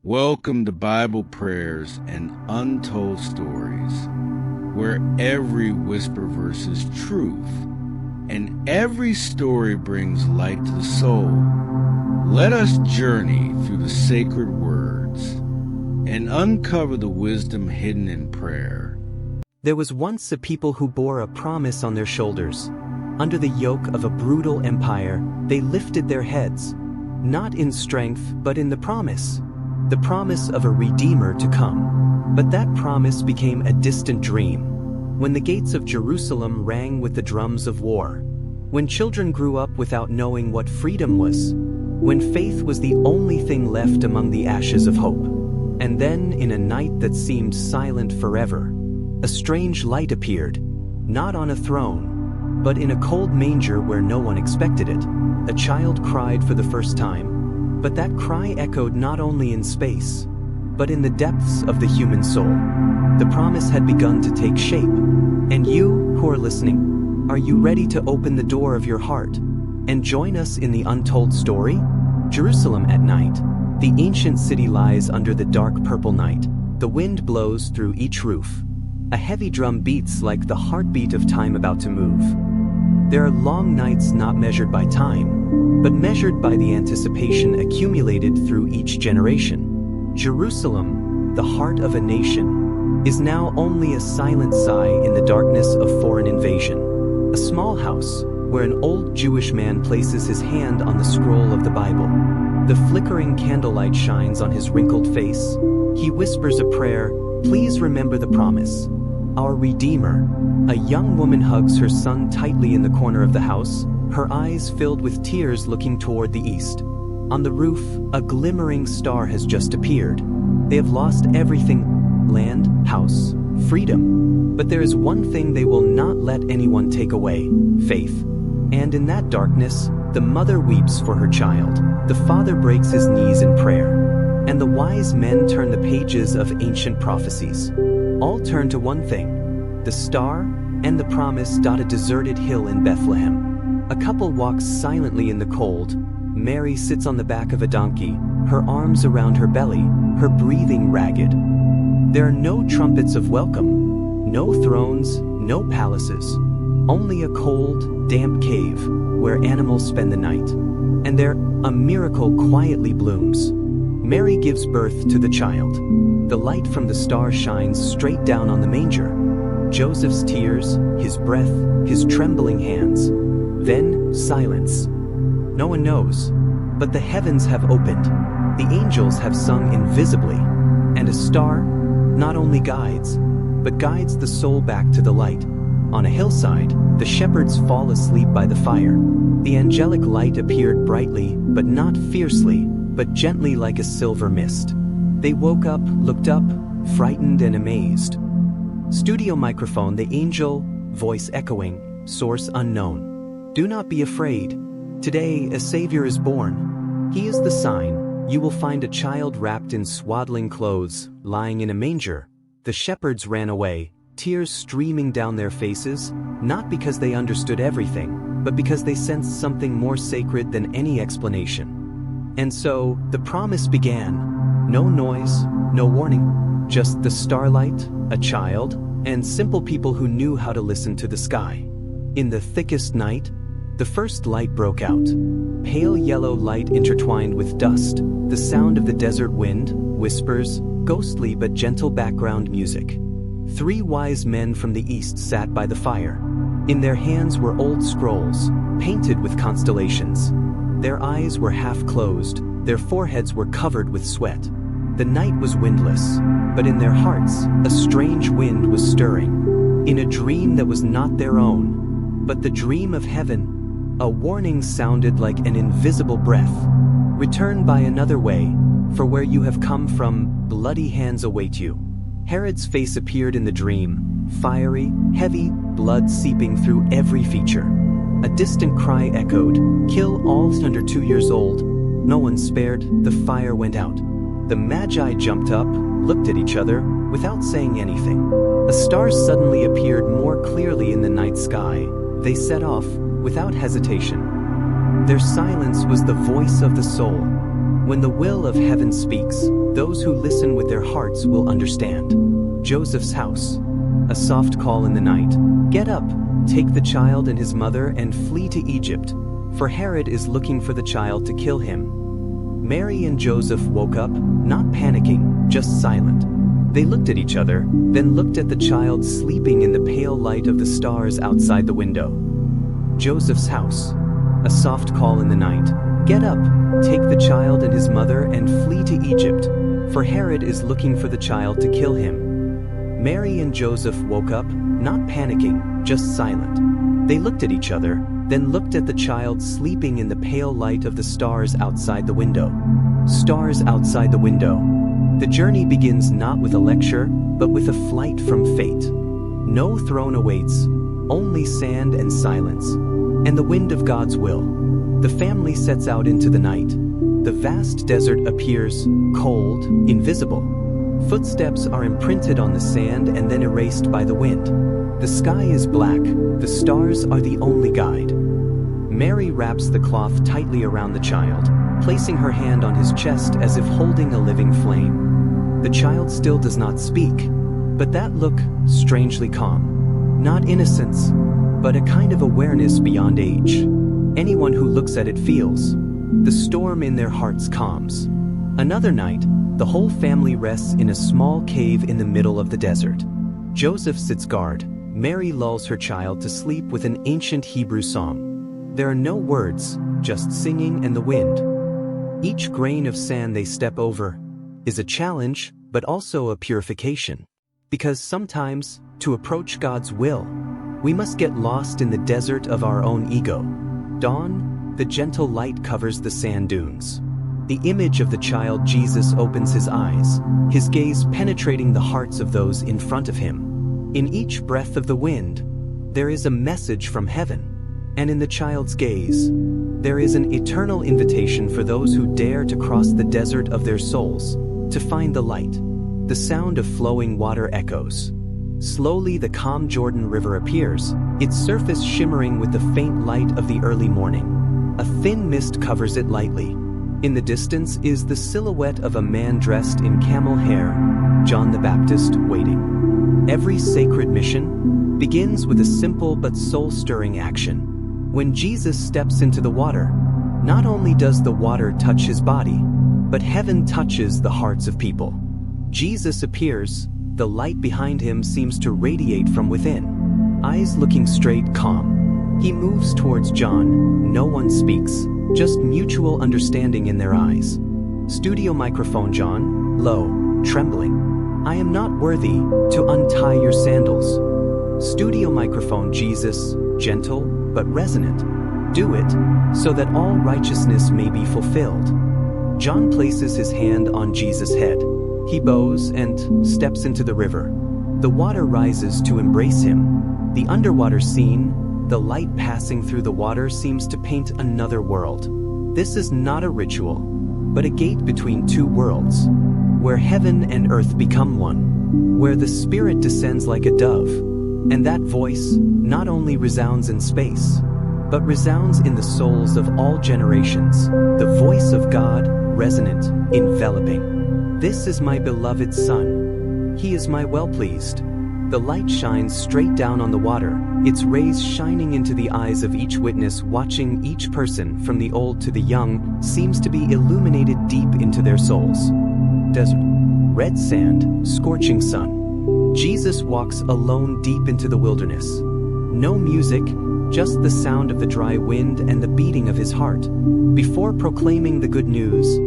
Welcome to Bible Prayers and Untold Stories, where every whisper verse is truth, and every story brings light to the soul. Let us journey through the sacred words and uncover the wisdom hidden in prayer. There was once a people who bore a promise on their shoulders. Under the yoke of a brutal empire, they lifted their heads, not in strength but in the promise of a Redeemer to come. But that promise became a distant dream, when the gates of Jerusalem rang with the drums of war, when children grew up without knowing what freedom was, when faith was the only thing left among the ashes of hope. And then, in a night that seemed silent forever, a strange light appeared, not on a throne, but in a cold manger where no one expected it. A child cried for the first time, but that cry echoed not only in space, but in the depths of the human soul. The promise had begun to take shape. And you, who are listening, are you ready to open the door of your heart and join us in the untold story? Jerusalem at night. The ancient city lies under the dark purple night. The wind blows through each roof. A heavy drum beats like the heartbeat of time about to move. There are long nights not measured by time, but measured by the anticipation accumulated through each generation. Jerusalem, the heart of a nation, is now only a silent sigh in the darkness of foreign invasion. A small house, where an old Jewish man places his hand on the scroll of the Bible. The flickering candlelight shines on his wrinkled face. He whispers a prayer, "Please remember the promise. Our Redeemer." A young woman hugs her son tightly in the corner of the house, her eyes filled with tears looking toward the east. On the roof, a glimmering star has just appeared. They have lost everything: land, house, freedom. But there is one thing they will not let anyone take away: faith. And in that darkness, the mother weeps for her child. The father breaks his knees in prayer. And the wise men turn the pages of ancient prophecies. All turn to one thing: the star and the promise dot a deserted hill in Bethlehem. A couple walks silently in the cold. Mary sits on the back of a donkey, her arms around her belly, her breathing ragged. There are no trumpets of welcome, no thrones, no palaces, only a cold, damp cave where animals spend the night. And there, a miracle quietly blooms. Mary gives birth to the child. The light from the star shines straight down on the manger. Joseph's tears, his breath, his trembling hands. Then, silence. No one knows, but the heavens have opened. The angels have sung invisibly, and a star not only guides, but guides the soul back to the light. On a hillside, the shepherds fall asleep by the fire. The angelic light appeared brightly, but not fiercely, but gently like a silver mist. They woke up, looked up, frightened and amazed. Studio microphone, the angel, voice echoing, source unknown. Do not be afraid. Today, a Savior is born. He is the sign. You will find a child wrapped in swaddling clothes, lying in a manger. The shepherds ran away, tears streaming down their faces, not because they understood everything, but because they sensed something more sacred than any explanation. And so, the promise began. No noise, no warning, just the starlight, a child, and simple people who knew how to listen to the sky. In the thickest night, the first light broke out. Pale yellow light intertwined with dust, the sound of the desert wind, whispers, ghostly but gentle background music. 3 wise men from the east sat by the fire. In their hands were old scrolls, painted with constellations. Their eyes were half closed, their foreheads were covered with sweat. The night was windless, but in their hearts, a strange wind was stirring. In a dream that was not their own, but the dream of heaven, a warning sounded like an invisible breath. Return by another way, for where you have come from, bloody hands await you. Herod's face appeared in the dream, fiery, heavy, blood seeping through every feature. A distant cry echoed, "Kill all under 2 years old." No one spared, the fire went out. The Magi jumped up, looked at each other, without saying anything. A star suddenly appeared more clearly in the night sky. They set off, without hesitation. Their silence was the voice of the soul. When the will of heaven speaks, Those who listen with their hearts will understand. Joseph's house. A soft call in the night. Get up, take the child and his mother and flee to Egypt, for Herod is looking for the child to kill him. Mary and Joseph woke up, not panicking, just silent. They looked at each other, then looked at the child sleeping in the pale light of the stars outside the window. Joseph's house. A soft call in the night. Get up, take the child and his mother and flee to Egypt, for Herod is looking for the child to kill him. Mary and Joseph woke up, not panicking, just silent. They looked at each other, then looked at the child sleeping in the pale light of the stars outside the window. Stars outside the window. The journey begins not with a lecture, but with a flight from fate. No throne awaits, only sand and silence, and the wind of God's will. The family sets out into the night. The vast desert appears cold, invisible. Footsteps are imprinted on the sand and then erased by the wind. The sky is black, the stars are the only guide. Mary wraps the cloth tightly around the child, placing her hand on his chest as if holding a living flame. The child still does not speak, but that look strangely calm. Not innocence, but a kind of awareness beyond age. Anyone who looks at it feels. The storm in their hearts calms. Another night, the whole family rests in a small cave in the middle of the desert. Joseph sits guard. Mary lulls her child to sleep with an ancient Hebrew song. There are no words, just singing and the wind. Each grain of sand they step over is a challenge, but also a purification. Because sometimes, to approach God's will, we must get lost in the desert of our own ego. Dawn, the gentle light covers the sand dunes. The image of the child Jesus opens his eyes, his gaze penetrating the hearts of those in front of him. In each breath of the wind, there is a message from heaven, and in the child's gaze, there is an eternal invitation for those who dare to cross the desert of their souls, to find the light. The sound of flowing water echoes. Slowly the calm Jordan River appears, its surface shimmering with the faint light of the early morning. A thin mist covers it lightly. In the distance is the silhouette of a man dressed in camel hair, John the Baptist, waiting. Every sacred mission begins with a simple but soul-stirring action. When Jesus steps into the water, not only does the water touch his body, but heaven touches the hearts of people. Jesus appears, the light behind him seems to radiate from within. Eyes looking straight, calm. He moves towards John. No one speaks, just mutual understanding in their eyes. Studio microphone John, low, trembling. I am not worthy to untie your sandals. Studio microphone Jesus, gentle but resonant. Do it, so that all righteousness may be fulfilled. John places his hand on Jesus' head. He bows and steps into the river. The water rises to embrace him. The underwater scene, the light passing through the water seems to paint another world. This is not a ritual, but a gate between two worlds, where heaven and earth become one, where the Spirit descends like a dove, and that voice not only resounds in space, but resounds in the souls of all generations, the voice of God, resonant, enveloping. This is my beloved Son. He is my well-pleased. The light shines straight down on the water, its rays shining into the eyes of each witness watching. Each person, from the old to the young, seems to be illuminated deep into their souls. Desert. Red sand, scorching sun. Jesus walks alone deep into the wilderness. No music, just the sound of the dry wind and the beating of his heart. Before proclaiming the good news,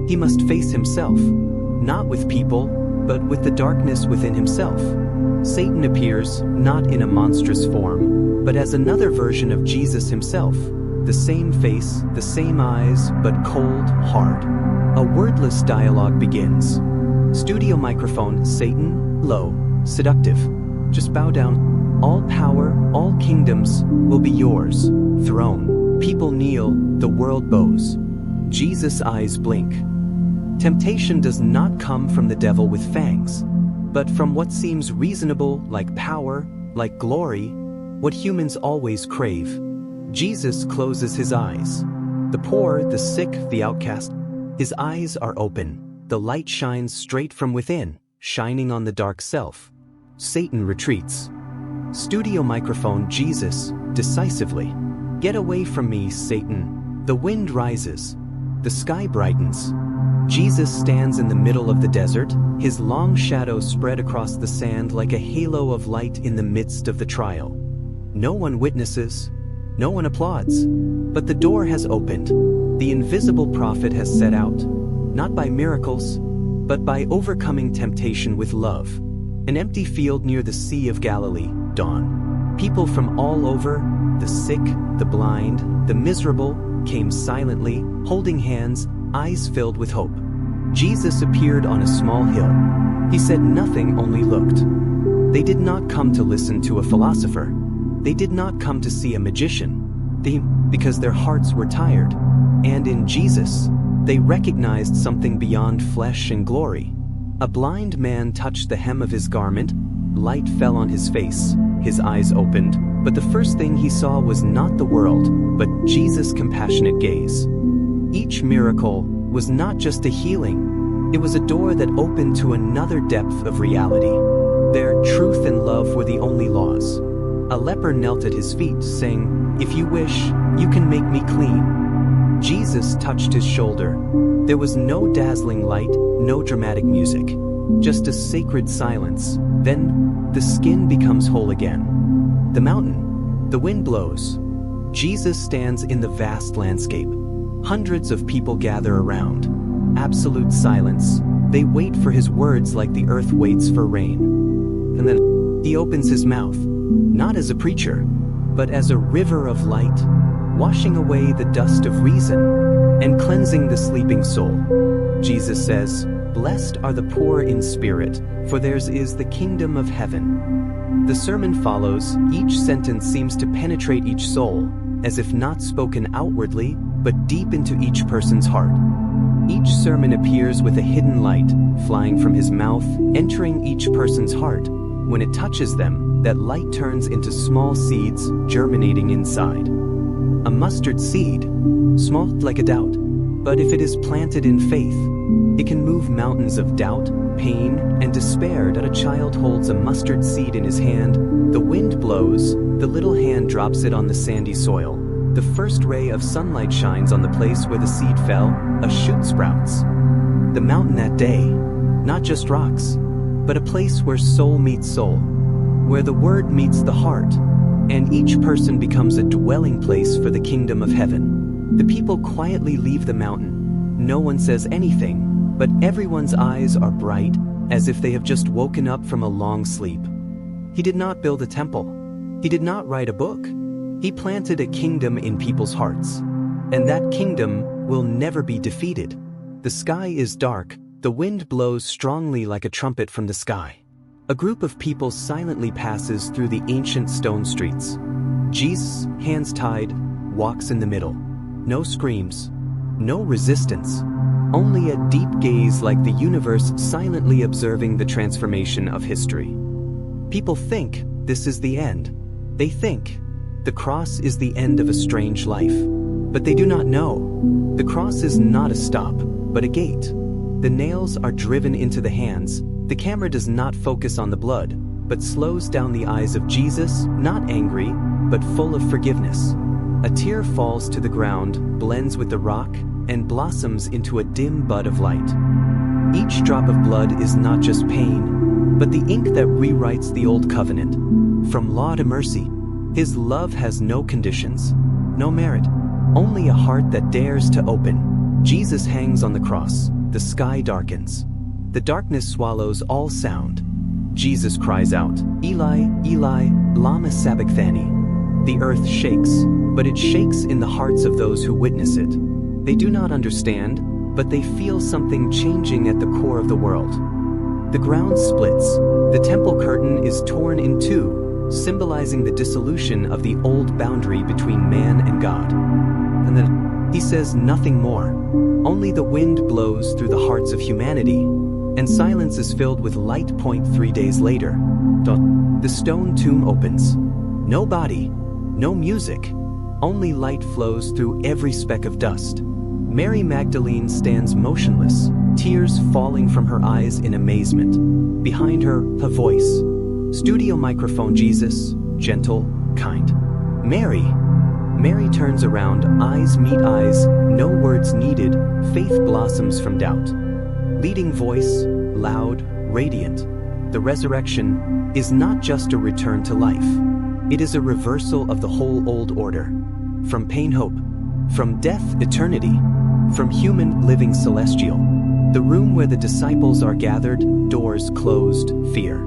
he must face himself, not with people, but with the darkness within himself. Satan appears, not in a monstrous form, but as another version of Jesus himself. The same face, the same eyes, but cold, hard. A wordless dialogue begins. Studio microphone, Satan, low, seductive. Just bow down. All power, all kingdoms will be yours. Throne. People kneel, the world bows. Jesus' eyes blink. Temptation does not come from the devil with fangs, but from what seems reasonable, like power, like glory, what humans always crave. Jesus closes his eyes. The poor, the sick, the outcast, his eyes are open. the light shines straight from within, shining on the dark self. Satan retreats. Studio microphone Jesus, decisively. Get away from me, Satan. The wind rises. The sky brightens. Jesus stands in the middle of the desert, his long shadow spread across the sand like a halo of light in the midst of the trial. No one witnesses. No one applauds. But the door has opened. The invisible prophet has set out, not by miracles, but by overcoming temptation with love. An empty field near the Sea of Galilee, dawn. People from all over, the sick, the blind, the miserable, came silently, holding hands, eyes filled with hope. Jesus appeared on a small hill. He said nothing, only looked. They did not come to listen to a philosopher. They did not come to see a magician. Because their hearts were tired. And in Jesus, they recognized something beyond flesh and glory. A blind man touched the hem of his garment, light fell on his face, his eyes opened, but the first thing he saw was not the world, but Jesus' compassionate gaze. Each miracle was not just a healing, it was a door that opened to another depth of reality. There, truth and love were the only laws. A leper knelt at his feet, saying, "If you wish, you can make me clean." Jesus touched his shoulder. There was no dazzling light, no dramatic music, just a sacred silence. Then, the skin becomes whole again. The mountain, the wind blows. Jesus stands in the vast landscape. Hundreds of people gather around. Absolute silence. They wait for his words like the earth waits for rain. And then, he opens his mouth, not as a preacher, but as a river of light, washing away the dust of reason and cleansing the sleeping soul. Jesus says, "Blessed are the poor in spirit, for theirs is the kingdom of heaven." The sermon follows. Each sentence seems to penetrate each soul, as if not spoken outwardly, but deep into each person's heart. Each sermon appears with a hidden light, flying from his mouth, entering each person's heart. When it touches them, that light turns into small seeds, germinating inside. A mustard seed, small like a doubt, but if it is planted in faith, it can move mountains of doubt, pain, and despair. That a child holds a mustard seed in his hand, the wind blows, the little hand drops it on the sandy soil. The first ray of sunlight shines on the place where the seed fell, a shoot sprouts. The mountain that day, not just rocks, but a place where soul meets soul, where the word meets the heart, and each person becomes a dwelling place for the kingdom of heaven. The people quietly leave the mountain. No one says anything, but everyone's eyes are bright, as if they have just woken up from a long sleep. He did not build a temple. He did not write a book. He planted a kingdom in people's hearts, and that kingdom will never be defeated. The sky is dark, the wind blows strongly like a trumpet from the sky. A group of people silently passes through the ancient stone streets. Jesus, hands tied, walks in the middle. No screams, no resistance, only a deep gaze like the universe silently observing the transformation of history. People think this is the end. They think the cross is the end of a strange life. But they do not know. The cross is not a stop, but a gate. The nails are driven into the hands. The camera does not focus on the blood, but slows down the eyes of Jesus, not angry, but full of forgiveness. A tear falls to the ground, blends with the rock, and blossoms into a dim bud of light. Each drop of blood is not just pain, but the ink that rewrites the old covenant. From law to mercy, his love has no conditions, no merit, only a heart that dares to open. Jesus hangs on the cross, the sky darkens. The darkness swallows all sound. Jesus cries out, "Eli, Eli, lama sabachthani." The earth shakes, but it shakes in the hearts of those who witness it. They do not understand, but they feel something changing at the core of the world. The ground splits. The temple curtain is torn in two, symbolizing the dissolution of the old boundary between man and God. And then he says nothing more. Only the wind blows through the hearts of humanity, and silence is filled with light. 3 days later, the stone tomb opens. No body, no music, only light flows through every speck of dust. Mary Magdalene stands motionless, tears falling from her eyes in amazement. Behind her, a voice. Studio microphone. Jesus, gentle, kind. Mary. Mary turns around, eyes meet eyes, no words needed, faith blossoms from doubt. Leading voice, loud, radiant. The resurrection is not just a return to life. It is a reversal of the whole old order. From pain, hope. From death, eternity. From human, living celestial. The room where the disciples are gathered, doors closed, fear.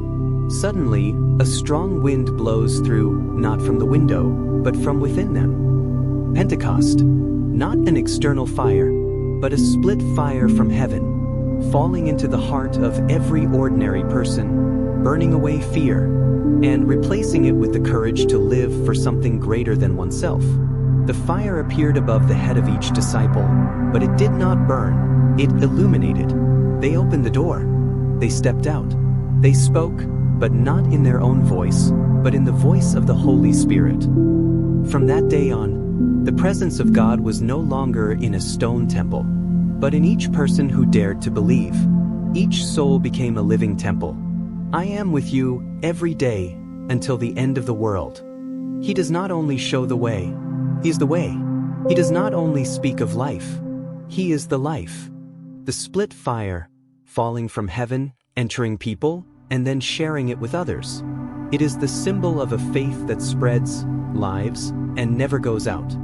Suddenly, a strong wind blows through, not from the window, but from within them. Pentecost. Not an external fire, but a split fire from heaven, falling into the heart of every ordinary person, burning away fear, and replacing it with the courage to live for something greater than oneself. The fire appeared above the head of each disciple, but it did not burn, it illuminated. They opened the door. They stepped out. They spoke, but not in their own voice, but in the voice of the Holy Spirit. From that day on, the presence of God was no longer in a stone temple, but in each person who dared to believe. Each soul became a living temple. I am with you every day until the end of the world. He does not only show the way, He is the way. He does not only speak of life, He is the life. The split fire, falling from heaven, entering people, and then sharing it with others. It is the symbol of a faith that spreads, lives, and never goes out.